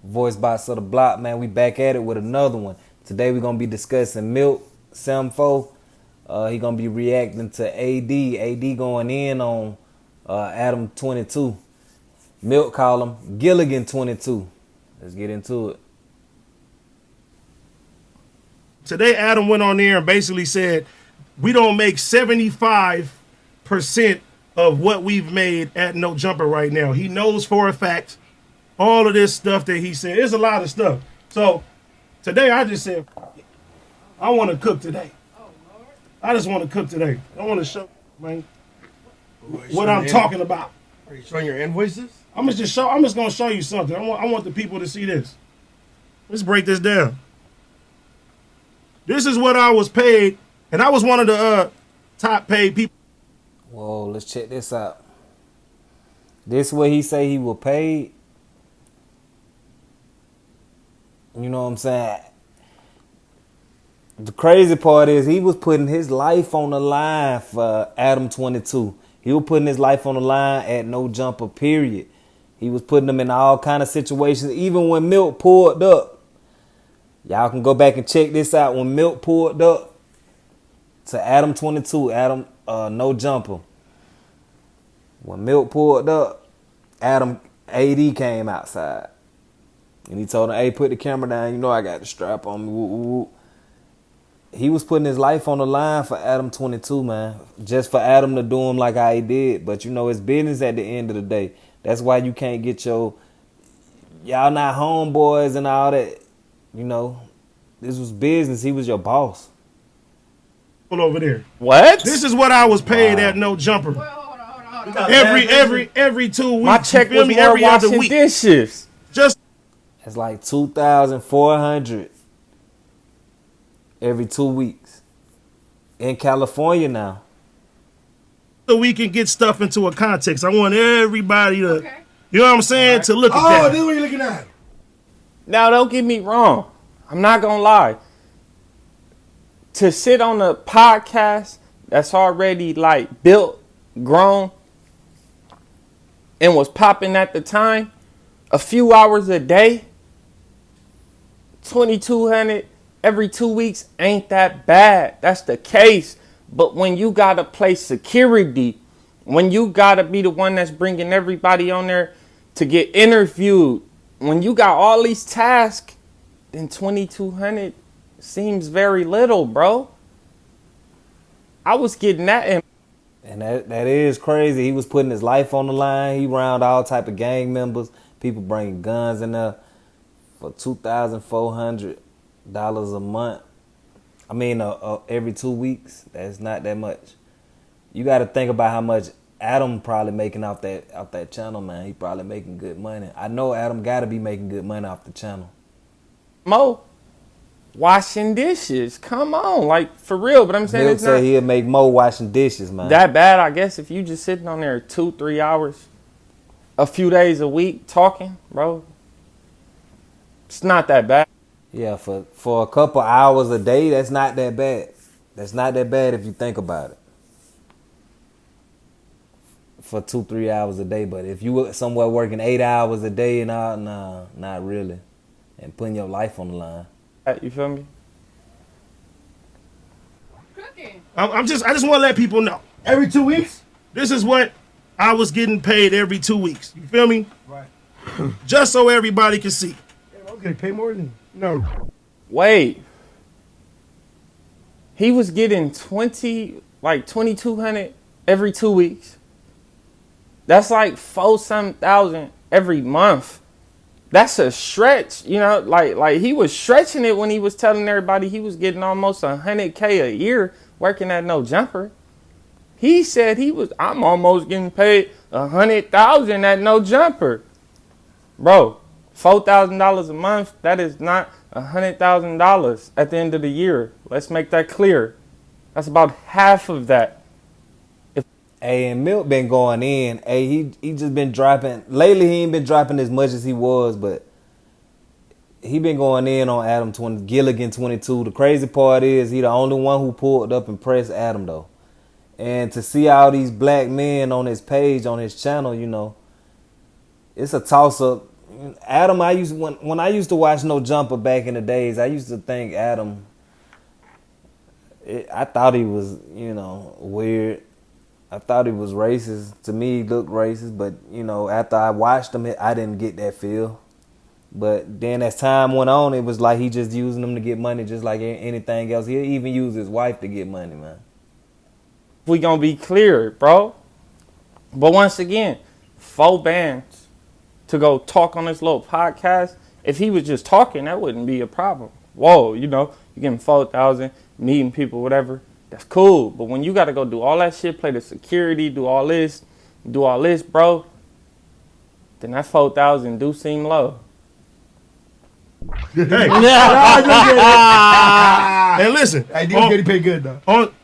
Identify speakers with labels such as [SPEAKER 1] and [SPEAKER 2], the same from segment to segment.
[SPEAKER 1] Voice Box of the Block, man. We back at it with another one. Today we're gonna be discussing Milt Samfo. He gonna be reacting to AD. AD going in on Adam 22. Milt call him Gilligan 22. Let's get into it.
[SPEAKER 2] Today, Adam went on there and basically said, we don't make 75% of what we've made at No Jumper right now. He knows for a fact all of this stuff that he said. It's a lot of stuff. So today, I just said, I want to cook today. I just want to cook today. I want to show, man, what I'm talking about.
[SPEAKER 3] Are you showing your invoices?
[SPEAKER 2] I'm just gonna show you something. I want the people to see this. Let's break this down. This is what I was paid, and I was one of the top paid people.
[SPEAKER 1] Whoa, let's check this out. This what he say he will pay. You know what I'm saying? The crazy part is he was putting his life on the line for Adam 22. He was putting his life on the line at No Jumper, period. He was putting them in all kind of situations, even when Milt pulled up. Y'all can go back and check this out. When Milt pulled up to Adam 22, Adam No Jumper. When Milt pulled up, Adam AD came outside. And he told him, hey, put the camera down. You know I got the strap on me. Woo, woo, woo. He was putting his life on the line for Adam 22, man. Just for Adam to do him like how he did. But, you know, it's business at the end of the day. That's why you can't get y'all not homeboys and all that. You know, this was business. He was your boss.
[SPEAKER 2] Over there.
[SPEAKER 4] What?
[SPEAKER 2] This is what I was paid at No Jumper. Every 2 weeks.
[SPEAKER 4] My check was more
[SPEAKER 2] every other
[SPEAKER 4] washing
[SPEAKER 2] week.
[SPEAKER 4] dishes.
[SPEAKER 2] Just
[SPEAKER 1] It's like 2,400 every 2 weeks. In California now.
[SPEAKER 2] so we can get stuff into a context. I want everybody to, you know what I'm saying, to look at
[SPEAKER 3] Oh,
[SPEAKER 2] that.
[SPEAKER 3] this is what you're looking at.
[SPEAKER 4] Now, don't get me wrong. I'm not going to lie. To sit on a podcast that's already like built, grown, and was popping at the time, a few hours a day, 2,200 every 2 weeks ain't that bad. That's the case. But when you got to play security, when you got to be the one that's bringing everybody on there to get interviewed, when you got all these tasks, then 2,200 seems very little, bro. I was getting that in.
[SPEAKER 1] And that is crazy. He was putting his life on the line. He round all type of gang members. People bringing guns in there for $2,400 a month. I mean, every 2 weeks. That's not that much. You got to think about how much Adam probably making off that channel, man. He probably making good money. I know Adam got to be making good money off the channel.
[SPEAKER 4] Mo, washing dishes. Come on, like for real. But I'm saying
[SPEAKER 1] Milt
[SPEAKER 4] it's not
[SPEAKER 1] said he'll make more washing dishes, man.
[SPEAKER 4] that bad, I guess. If you just sitting on there 2-3 hours, a few days a week talking, bro, it's not that bad.
[SPEAKER 1] Yeah, for a couple hours a day, that's not that bad. That's not that bad if you think about it. For 2-3 hours a day, but if you were somewhere working 8 hours a day and all, nah, not really. And putting your life on the line.
[SPEAKER 4] You feel me?
[SPEAKER 2] I just want to let people know.
[SPEAKER 3] Every 2 weeks?
[SPEAKER 2] This is what I was getting paid every 2 weeks. You feel me?
[SPEAKER 3] Right.
[SPEAKER 2] Just so everybody can see.
[SPEAKER 3] Okay, pay more than no.
[SPEAKER 4] Wait. He was getting 2,200 every 2 weeks. That's like 4-some thousand every month. That's a stretch, you know, like he was stretching it when he was telling everybody he was getting almost $100K a year working at No Jumper. He said I'm almost getting paid $100,000 at No Jumper. Bro, $4,000 a month, that is not $100,000 at the end of the year. Let's make that clear. That's about half of that.
[SPEAKER 1] Hey, and Milt been going in. Hey, he just been dropping. Lately, he ain't been dropping as much as he was, but he been going in on Adam Gilligan 22. The crazy part is he the only one who pulled up and pressed Adam, though. And to see all these black men on his page, on his channel, you know, it's a toss-up Adam, when I used to watch No Jumper back in the days, I used to think Adam. I thought he was, weird. I thought he was racist. To me, he looked racist, but after I watched him, I didn't get that feel. But then as time went on, it was like he just using them to get money, just like anything else. He'll even use his wife to get money, man.
[SPEAKER 4] We gonna be clear, bro. But once again, 4 bands to go talk on this little podcast. If he was just talking, that wouldn't be a problem. Whoa, you getting 4,000, meeting people, whatever. That's cool. But when you got to go do all that shit, play the security, do all this, bro, then that 4,000 do seem low.
[SPEAKER 2] Hey, and listen,
[SPEAKER 3] I did getting paid good though.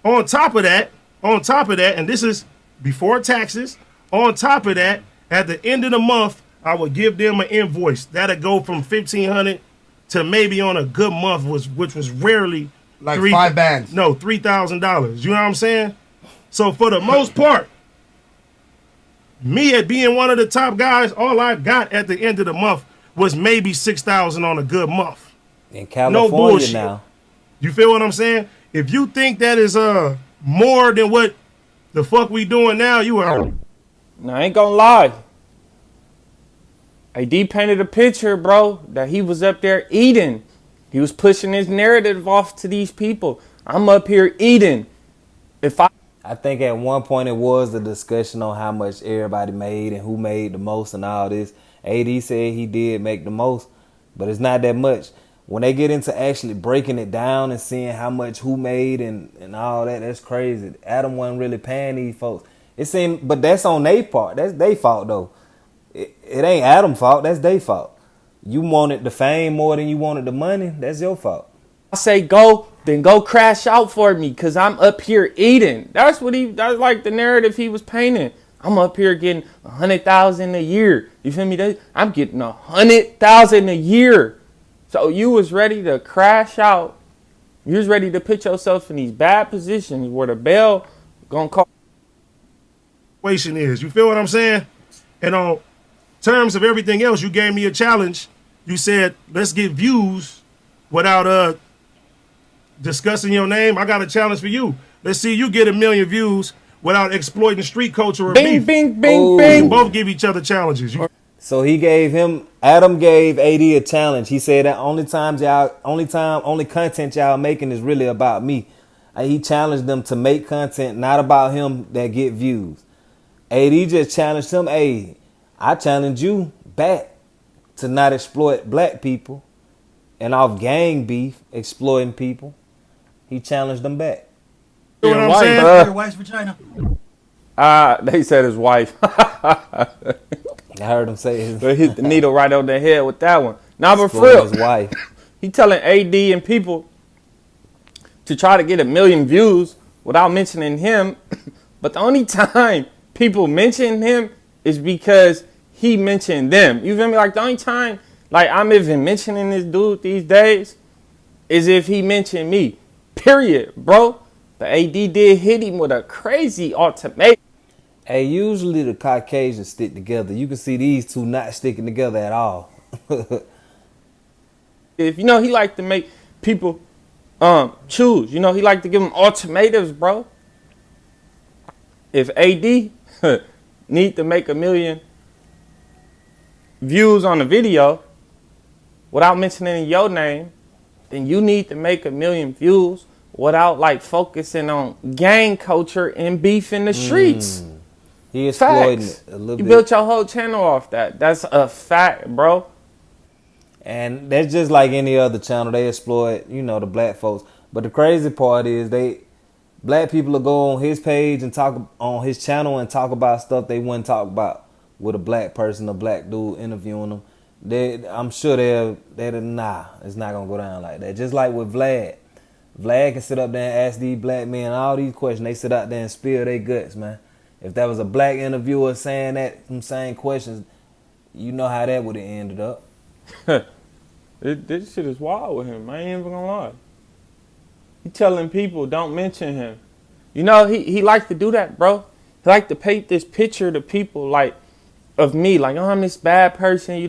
[SPEAKER 2] on top of that, and this is before taxes. On top of that, at the end of the month, I would give them an invoice that'll go from $1,500 to maybe on a good month, which was rarely
[SPEAKER 3] Like 5 bands.
[SPEAKER 2] No, $3,000. You know what I'm saying? So for the most part, me at being one of the top guys, all I got at the end of the month was maybe $6,000 on a good month.
[SPEAKER 1] In California
[SPEAKER 2] bullshit.
[SPEAKER 1] now.
[SPEAKER 2] You feel what I'm saying? If you think that is more than what the fuck we doing now, you are.
[SPEAKER 4] Now, I ain't gonna lie. AD painted a picture, bro, that he was up there eating. He was pushing his narrative off to these people. I'm up here eating.
[SPEAKER 1] I think at one point it was a discussion on how much everybody made and who made the most and all this. AD said he did make the most, but it's not that much. When they get into actually breaking it down and seeing how much who made and all that, that's crazy. Adam wasn't really paying these folks. It seemed, but that's on their part. That's their fault though. It ain't Adam's fault. That's their fault. You wanted the fame more than you wanted the money. That's your fault.
[SPEAKER 4] I say go, then go crash out for me because I'm up here eating. That's like the narrative he was painting. I'm up here getting 100,000 a year. You feel me? I'm getting 100,000 a year. So you was ready to crash out. You was ready to put yourself in these bad positions where the bell gonna call.
[SPEAKER 2] Is. You feel what I'm saying? And on terms of everything else, you gave me a challenge. You said, let's get views without discussing your name. I got a challenge for you. Let's see you get 1 million views without exploiting street culture or
[SPEAKER 4] bing,
[SPEAKER 2] beef.
[SPEAKER 4] bing, bing,
[SPEAKER 1] Ooh.
[SPEAKER 4] bing.
[SPEAKER 2] We both give each other challenges.
[SPEAKER 1] So Adam gave AD a challenge. He said that only content y'all making is really about me. He challenged them to make content not about him that get views. AD just challenged him, hey, I challenge you back to not exploit black people and off gang beef, exploiting people. He challenged them back.
[SPEAKER 2] You know what I'm
[SPEAKER 4] White,
[SPEAKER 2] saying?
[SPEAKER 3] Your wife's vagina.
[SPEAKER 4] They said his wife.
[SPEAKER 1] I heard him say his,
[SPEAKER 4] They hit the needle right on the head with that one. Now, but for
[SPEAKER 1] exploiting
[SPEAKER 4] real,
[SPEAKER 1] his wife.
[SPEAKER 4] he telling AD and people to try to get 1 million views without mentioning him. But the only time people mention him is because he mentioned them. You feel me? Like the only time like I'm even mentioning this dude these days is if he mentioned me. Period, bro. The AD did hit him with a crazy ultimatum.
[SPEAKER 1] Hey, usually the Caucasians stick together. You can see these two not sticking together at all.
[SPEAKER 4] If he like to make people choose. He like to give them ultimatums, bro. If AD need to make 1 million views on the video without mentioning your name, then you need to make 1 million views without like focusing on gang culture and beef in the streets.
[SPEAKER 1] He exploiting
[SPEAKER 4] Facts.
[SPEAKER 1] it a little
[SPEAKER 4] You
[SPEAKER 1] bit.
[SPEAKER 4] built your whole channel off that. That's a fact, bro.
[SPEAKER 1] And that's just like any other channel. They exploit, the black folks. But the crazy part is black people will go on his page and talk on his channel and talk about stuff they wouldn't talk about with a black person, a black dude interviewing them. I'm sure it's not gonna go down like that. Just like with Vlad. Vlad can sit up there and ask these black men all these questions. They sit out there and spill their guts, man. If that was a black interviewer saying them same questions, you know how that would have ended up.
[SPEAKER 4] This shit is wild with him. I ain't even gonna lie. He telling people don't mention him. He likes to do that, bro. He like to paint this picture to people like of me, like, oh, I'm this bad person,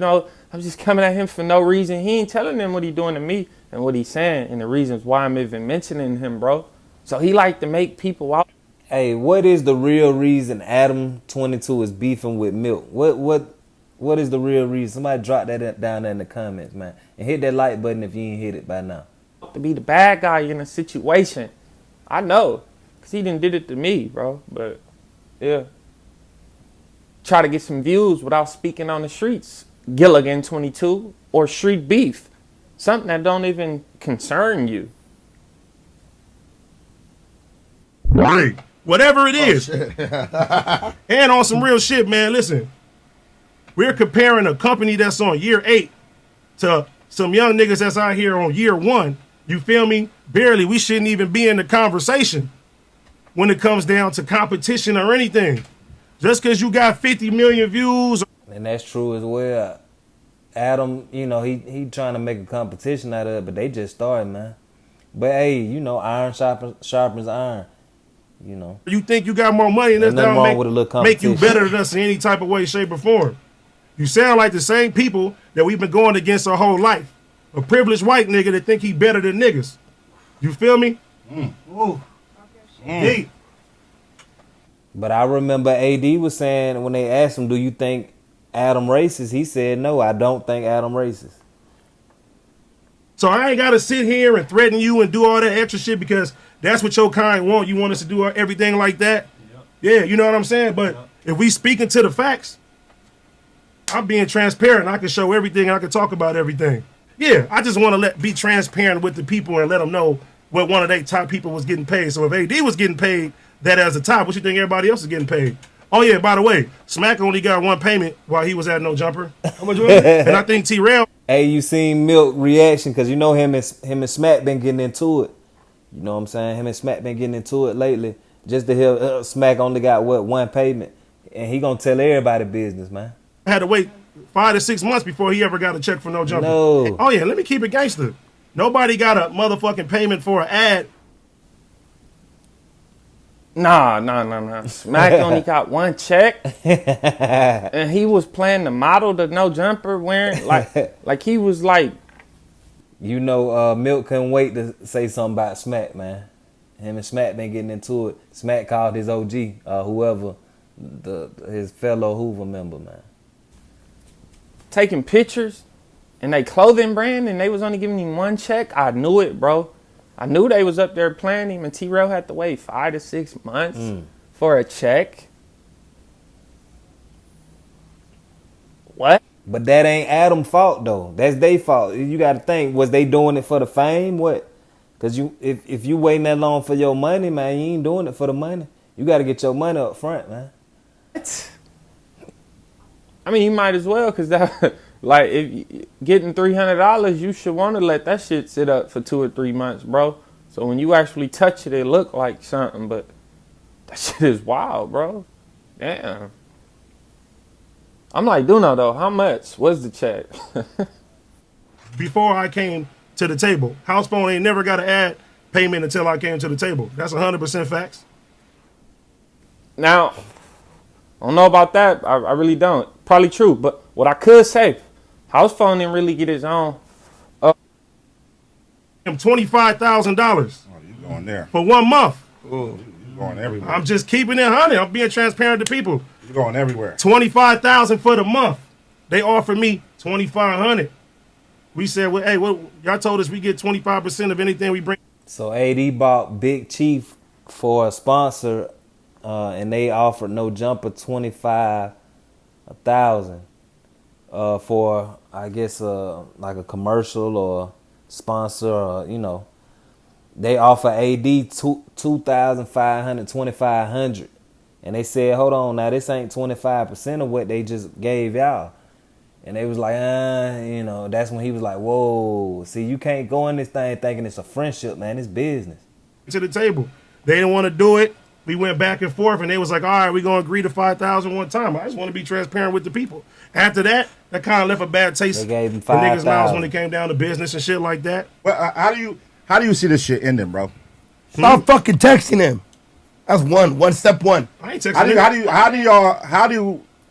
[SPEAKER 4] I'm just coming at him for no reason. He ain't telling them what he doing to me and what he's saying and the reasons why I'm even mentioning him, bro. So he like to make people out.
[SPEAKER 1] Hey, what is the real reason Adam 22 is beefing with Milk? What is the real reason? Somebody drop that down there in the comments, man. And hit that like button if you ain't hit it by now.
[SPEAKER 4] To be the bad guy in a situation. I know. Because he done did it to me, bro. But, yeah. Try to get some views without speaking on the streets. Gilligan 22 or street beef. Something that don't even concern you.
[SPEAKER 2] Right. Whatever it is. And on some real shit, man, listen. We're comparing a company that's on year 8 to some young niggas that's out here on year 1. You feel me? Barely. We shouldn't even be in the conversation when it comes down to competition or anything. Just because you got 50 million views.
[SPEAKER 1] And that's true as well. Adam, you know, he trying to make a competition out of it, but they just started, man. But hey, you know, iron sharpens iron. You know.
[SPEAKER 2] You think you got more money and that's not make you better than us in any type of way, shape, or form. You sound like the same people that we've been going against our whole life. A privileged white nigga that think he better than niggas. You feel me? Deep.
[SPEAKER 1] But I remember AD was saying when they asked him, do you think Adam racist? He said, no, I don't think Adam racist.
[SPEAKER 2] So I ain't got to sit here and threaten you and do all that extra shit because that's what your kind want. You want us to do everything like that? Yep. Yeah, you know what I'm saying? But if we speaking to the facts, I'm being transparent. I can show everything. I can talk about everything. Yeah, I just want to be transparent with the people and let them know what one of their top people was getting paid. So if AD was getting paid that as a top, what you think everybody else is getting paid? Oh, yeah, by the way, Smack only got one payment while he was at No Jumper. How much was it? And I think T-Rail.
[SPEAKER 1] Hey, you seen Milk reaction because you know him and Smack been getting into it. You know what I'm saying? Him and Smack been getting into it lately. Just to hear Smack only got, one payment. And he going to tell everybody business, man.
[SPEAKER 2] I had to wait 5 to 6 months before he ever got a check for No Jumper.
[SPEAKER 1] No.
[SPEAKER 2] Oh, yeah, let me keep it gangster. Nobody got a motherfucking payment for an ad.
[SPEAKER 4] Nah. Smack only got one check. And he was playing the model, the No Jumper wearing, like he was like.
[SPEAKER 1] You know, Milk couldn't wait to say something about Smack, man. Him and Smack been getting into it. Smack called his OG, whoever, his fellow Hoover member, man.
[SPEAKER 4] Taking pictures and they clothing brand and they was only giving him one check. I knew it, bro. I knew they was up there playing him and T-Rail had to wait 5 to 6 months for a check. What?
[SPEAKER 1] But that ain't Adam's fault though. That's their fault. You got to think, was they doing it for the fame? What? Because if you waiting that long for your money, man, you ain't doing it for the money. You got to get your money up front, man.
[SPEAKER 4] What? I mean, you might as well, because that, like, if getting $300, you should want to let that shit sit up for 2 or 3 months, bro. So when you actually touch it, it look like something, but that shit is wild, bro. Damn. I'm like, Duno, though, how much was the check?
[SPEAKER 2] Before I came to the table, House Phone ain't never got an ad payment until I came to the table. That's 100% facts.
[SPEAKER 4] Now, I don't know about that. I really don't. Probably true. But what I could say, House Phone didn't really get his own.
[SPEAKER 2] $25,000.
[SPEAKER 5] Oh, you going there.
[SPEAKER 2] For 1 month.
[SPEAKER 5] Ooh, you going everywhere.
[SPEAKER 2] I'm just keeping it 100. I'm being transparent to people.
[SPEAKER 5] You going everywhere.
[SPEAKER 2] $25,000 for the month. They offered me $2,500. We said, well, hey, what y'all told us we get 25% of anything we bring.
[SPEAKER 1] So AD bought Big Chief for a sponsor, and they offered No Jumper $25,000 for, I guess, like a commercial or sponsor, or, you know. They offer AD $2,500, $2,500. And they said, hold on, now this ain't 25% of what they just gave y'all. And they was like, you know, that's when he was like, whoa, see, you can't go in this thing thinking it's a friendship, man. It's business.
[SPEAKER 2] To the table. They didn't want to do it. We went back and forth, and they was like, all right, we're going to agree to $5,000 one time. I just want to be transparent with the people. After that, that kind of left a bad taste in niggas' mouths when it came down to business and shit like that.
[SPEAKER 5] Well, how do you see this shit ending, bro?
[SPEAKER 3] Stop fucking texting him. That's one step one.
[SPEAKER 2] I ain't texting him.
[SPEAKER 5] How do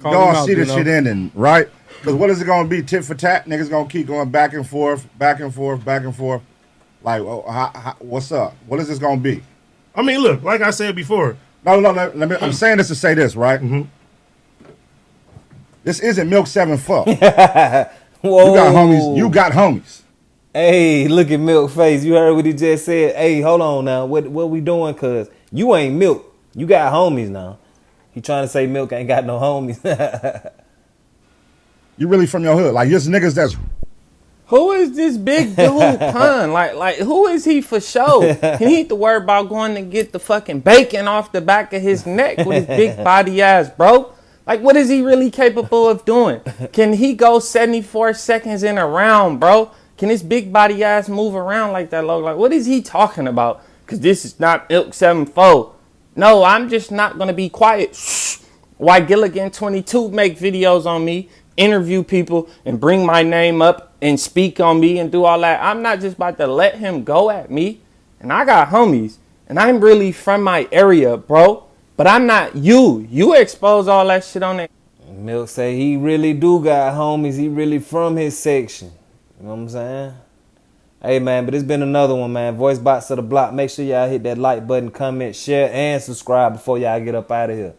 [SPEAKER 5] y'all see this shit ending, right? Because what is it gonna be? Tit for tat? Niggas gonna keep going back and forth, back and forth, back and forth. Like, what's up? What is this gonna be?
[SPEAKER 2] I mean, look, like I said before.
[SPEAKER 5] No. Let me. I'm saying this to say this, right? Mm-hmm. This isn't Milk 7-4.
[SPEAKER 1] Whoa.
[SPEAKER 5] You got homies. You got homies.
[SPEAKER 1] Hey, look at Milk face. You heard what he just said. Hey, hold on now. What we doing? Cause you ain't Milk. You got homies now. He trying to say Milk ain't got no homies.
[SPEAKER 5] You really from your hood? Like, there's niggas that's.
[SPEAKER 4] Who is this big dude pun? Like who is he for show? He need to worry about going to get the fucking bacon off the back of his neck with his big body ass, bro. Like, what is he really capable of doing? Can he go 74 seconds in a round, bro? Can his big body ass move around like that, low? Like, what is he talking about? Because this is not Ilk 7-4. No, I'm just not going to be quiet. Shh. Why Gilligan 22 make videos on me, interview people, and bring my name up and speak on me and do all that. I'm not just about to let him go at me. And I got homies. And I'm really from my area, bro. But I'm not you. You expose all that shit on there.
[SPEAKER 1] Milk say he really do got homies. He really from his section. You know what I'm saying? Hey, man, but it's been another one, man. Voice Box of the Block. Make sure y'all hit that like button, comment, share, and subscribe before y'all get up out of here.